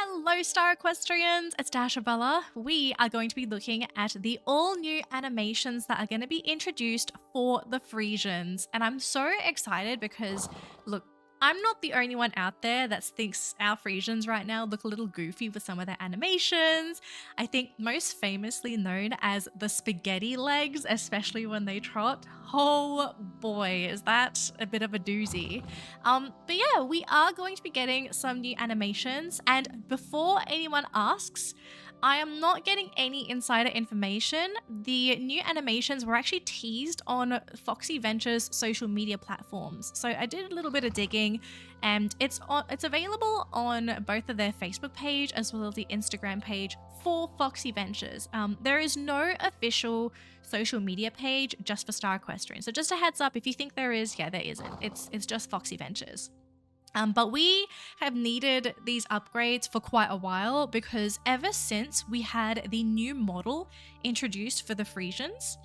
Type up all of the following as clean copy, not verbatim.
Hello Star Equestrians, it's Dashabella. We are going to be looking at the all new animations that are going to be introduced for the Friesians. And I'm so excited because, look, I'm not the only one out there that thinks our Friesians right now look a little goofy with some of their animations. I think most famously known as the spaghetti legs, especially when they trot. Oh boy, is that a bit of a doozy. But yeah, we are going to be getting some new animations, and before anyone asks, I am not getting any insider information. The new animations were actually teased on Foxy Ventures social media platforms. So I did a little bit of digging, and it's available on both of their Facebook page as well as the Instagram page for Foxy Ventures. There is no official social media page just for Star Equestrian. So just a heads up, if you think there is, yeah, there isn't. It's just Foxy Ventures. But we have needed these upgrades for quite a while because ever since we had the new model introduced for the Friesians,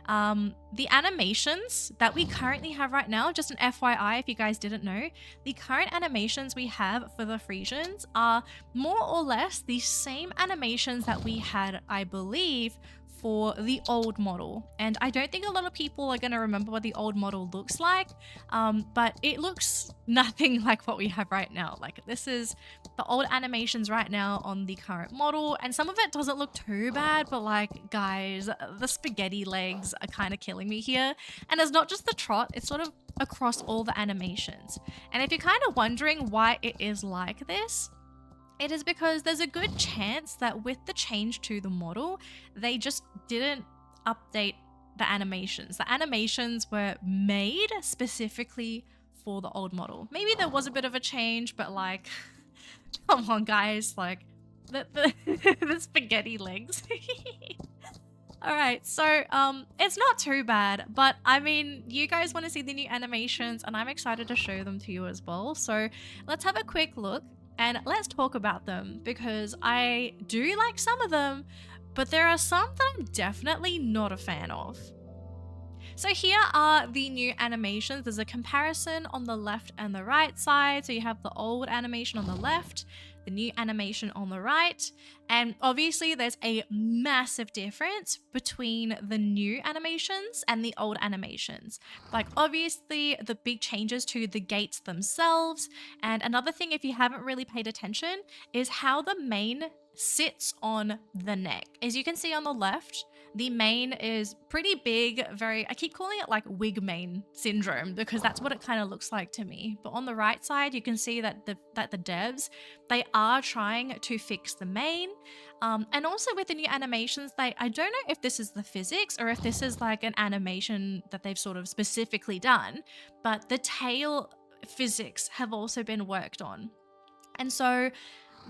the animations that we currently have right now, just an FYI if you guys didn't know, the current animations we have for the Friesians are more or less the same animations that we had, I believe, for the old model. And I don't think a lot of people are going to remember what the old model looks like, but it looks nothing like what we have right now. Like, this is the old animations right now on the current model, and some of it doesn't look too bad, but like, guys, the spaghetti legs are kind of killing me here. And it's not just the trot, it's sort of across all the animations. And if you're kind of wondering why it is like this, it is because there's a good chance that with the change to the model, they just didn't update the animations. The animations were made specifically for the old model. Maybe there was a bit of a change, but like, come on guys, like the spaghetti legs. Alright, so it's not too bad, but I mean, you guys want to see the new animations and I'm excited to show them to you as well. So let's have a quick look. And let's talk about them because I do like some of them, but there are some that I'm definitely not a fan of. So here are the new animations. There's a comparison on the left and the right side. So you have the old animation on the left, the new animation on the right. And obviously there's a massive difference between the new animations and the old animations. Like, obviously the big changes to the gaits themselves. And another thing, if you haven't really paid attention, is how the mane sits on the neck. As you can see on the left, the mane is pretty big, I keep calling it like wig mane syndrome because that's what it kind of looks like to me. But on the right side, you can see that the devs, they are trying to fix the mane. And also with the new animations, I don't know if this is the physics or if this is like an animation that they've sort of specifically done, but the tail physics have also been worked on. And so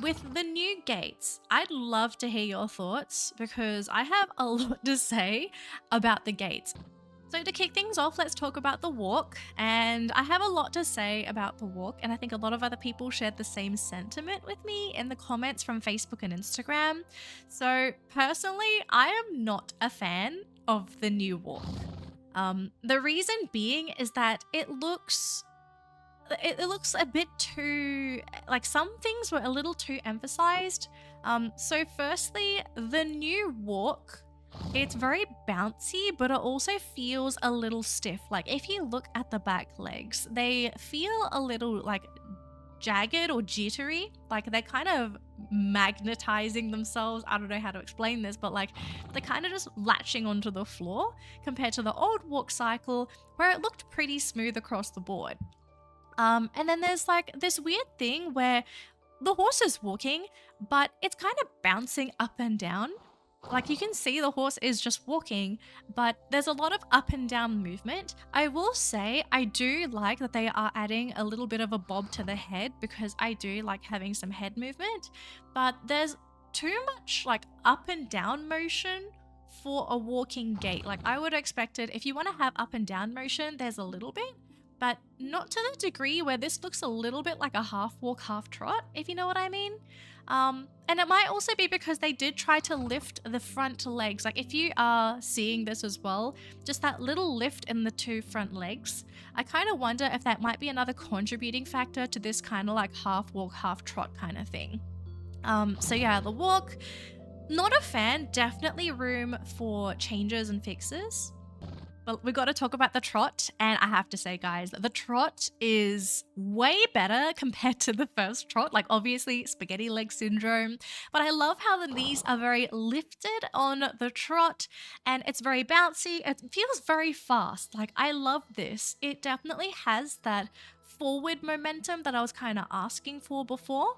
with the new gaits, I'd love to hear your thoughts because I have a lot to say about the gaits. So to kick things off, let's talk about the walk. And I have a lot to say about the walk, and I think a lot of other people shared the same sentiment with me in the comments from Facebook and Instagram. So personally, I am not a fan of the new walk. The reason being is that it looks a bit too, like, some things were a little too emphasized. So firstly, the new walk, it's very bouncy, but it also feels a little stiff. Like, if you look at the back legs, they feel a little like jagged or jittery, like they're kind of magnetizing themselves. I don't know how to explain this, but like they're kind of just latching onto the floor compared to the old walk cycle where it looked pretty smooth across the board. And then there's like this weird thing where the horse is walking, but it's kind of bouncing up and down. Like, you can see the horse is just walking, but there's a lot of up and down movement. I will say I do like that they are adding a little bit of a bob to the head because I do like having some head movement, but there's too much like up and down motion for a walking gait. Like, I would expect it, if you want to have up and down motion, there's a little bit, but not to the degree where this looks a little bit like a half walk, half trot, if you know what I mean. And it might also be because they did try to lift the front legs. Like, if you are seeing this as well, just that little lift in the two front legs, I kind of wonder if that might be another contributing factor to this kind of like half walk, half trot kind of thing. So yeah, the walk, not a fan. Definitely room for changes and fixes. But we got to talk about the trot, and I have to say, guys, the trot is way better compared to the first trot. Like, obviously, spaghetti leg syndrome, but I love how the knees are very lifted on the trot, and it's very bouncy. It feels very fast. Like, I love this. It definitely has that forward momentum that I was kind of asking for before.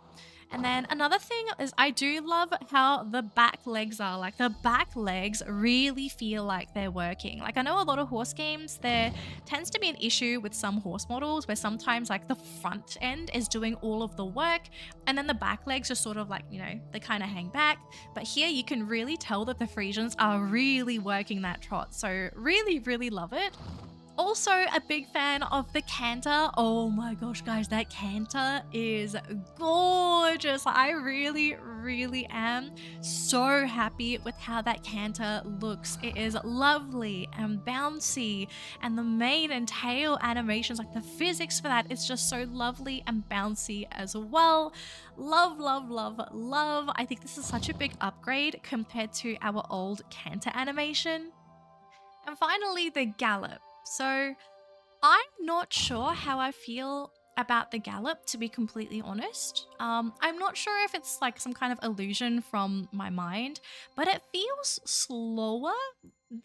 And then another thing is I do love how the back legs are. Like the back legs really feel like they're working. Like I know a lot of horse games, there tends to be an issue with some horse models where sometimes like the front end is doing all of the work and then the back legs just sort of like, you know, they kind of hang back. But here you can really tell that the Friesians are really working that trot. So really, really love it. Also, a big fan of the canter. Oh my gosh, guys, that canter is gorgeous. I really, really am so happy with how that canter looks. It is lovely and bouncy, and the mane and tail animations, like the physics for that, is just so lovely and bouncy as well. Love, love, love, love. I think this is such a big upgrade compared to our old canter animation. And finally, the gallop. So I'm not sure how I feel about the gallop, to be completely honest. I'm not sure if it's like some kind of illusion from my mind, but it feels slower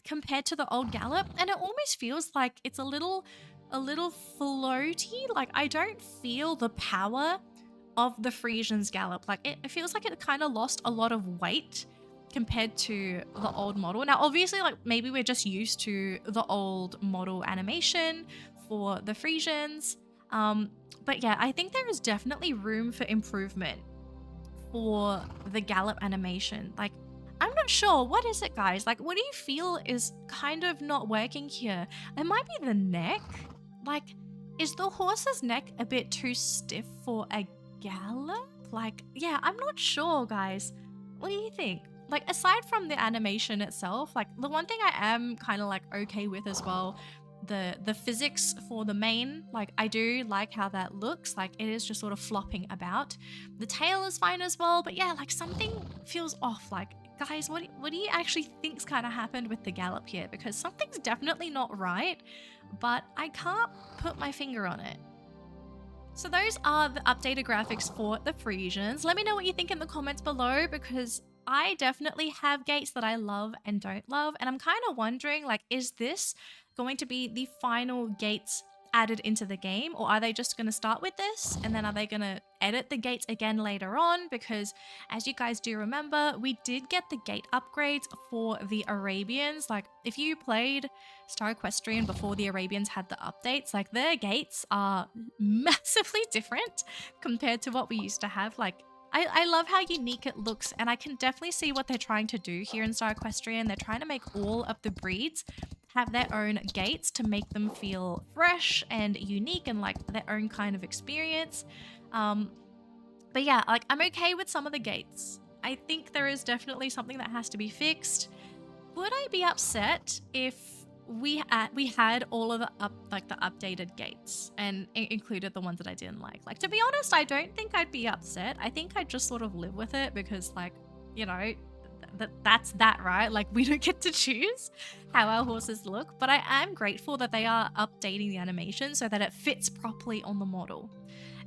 compared to the old gallop, and it almost feels like it's a little floaty. Like I don't feel the power of the Friesian's gallop. Like it feels like it kind of lost a lot of weight compared to the old model. Now, obviously, like maybe we're just used to the old model animation for the Friesians. But yeah, I think there is definitely room for improvement for the gallop animation. Like, I'm not sure. What is it, guys? Like, what do you feel is kind of not working here? It might be the neck. Like, is the horse's neck a bit too stiff for a gallop? Like, yeah, I'm not sure, guys. What do you think? Like, aside from the animation itself, like the one thing I am kind of like okay with as well, the physics for the mane, like I do like how that looks. Like it is just sort of flopping about. The tail is fine as well, but yeah, like something feels off. Like, guys, what do you actually think's kind of happened with the gallop here? Because something's definitely not right, but I can't put my finger on it. So those are the updated graphics for the Friesians. Let me know what you think in the comments below, because I definitely have gaits that I love and don't love, and I'm kind of wondering, like, is this going to be the final gaits added into the game, or are they just going to start with this and then are they going to edit the gaits again later on? Because as you guys do remember, we did get the gait upgrades for the Arabians. Like if you played Star Equestrian before the Arabians had the updates, like their gaits are massively different compared to what we used to have. Like I love how unique it looks, and I can definitely see what they're trying to do here in Star Equestrian. They're trying to make all of the breeds have their own gaits to make them feel fresh and unique and like their own kind of experience. But yeah, like I'm okay with some of the gaits. I think there is definitely something that has to be fixed. Would I be upset if we had all of the updated gaits and included the ones that I didn't like? Like, to be honest, I don't think I'd be upset. I think I'd just sort of live with it because, like, you know, that's that, right? Like, we don't get to choose how our horses look, but I am grateful that they are updating the animation so that it fits properly on the model.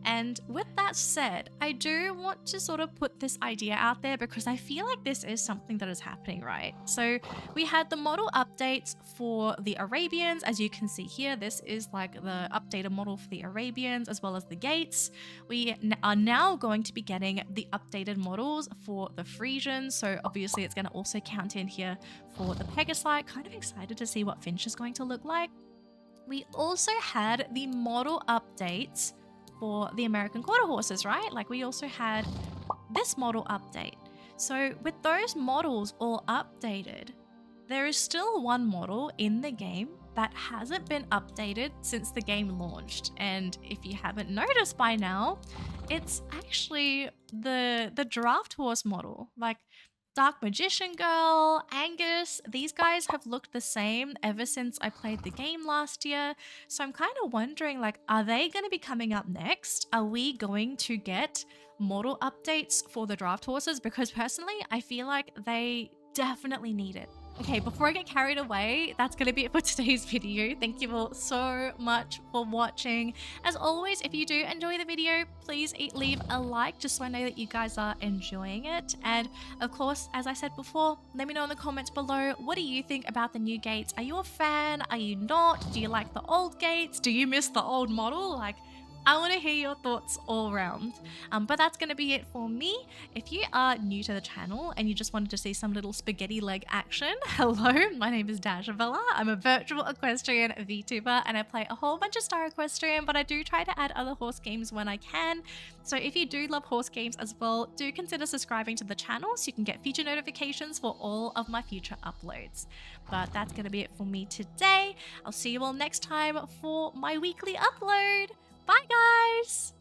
And with that said, I do want to sort of put this idea out there because I feel like this is something that is happening, right? So we had the model updates for the Arabians. As you can see here, this is like the updated model for the Arabians as well as the gaits. We are now going to be getting the updated models for the Friesians. So obviously it's going to also count in here for the Pegasi. Kind of excited to see what Finch is going to look like. We also had the model updates for the American quarter horses, right? Like we also had this model update. So with those models all updated, there is still one model in the game that hasn't been updated since the game launched. And if you haven't noticed by now, it's actually the draft horse model. Like Dark Magician Girl, Angus, these guys have looked the same ever since I played the game last year. So I'm kind of wondering, like, are they going to be coming up next? Are we going to get model updates for the draft horses, because personally, I feel like they definitely need it. Okay, before I get carried away, that's going to be it for today's video. Thank you all so much for watching. As always, if you do enjoy the video, please leave a like just so I know that you guys are enjoying it. And of course, as I said before, let me know in the comments below, what do you think about the new gaits? Are you a fan? Are you not? Do you like the old gaits? Do you miss the old model? Like, I want to hear your thoughts all around. But that's going to be it for me. If you are new to the channel and you just wanted to see some little spaghetti leg action, hello, my name is Dashabella. I'm a virtual equestrian VTuber and I play a whole bunch of Star Equestrian, but I do try to add other horse games when I can. So if you do love horse games as well, do consider subscribing to the channel so you can get future notifications for all of my future uploads. But that's going to be it for me today. I'll see you all next time for my weekly upload. Bye, guys!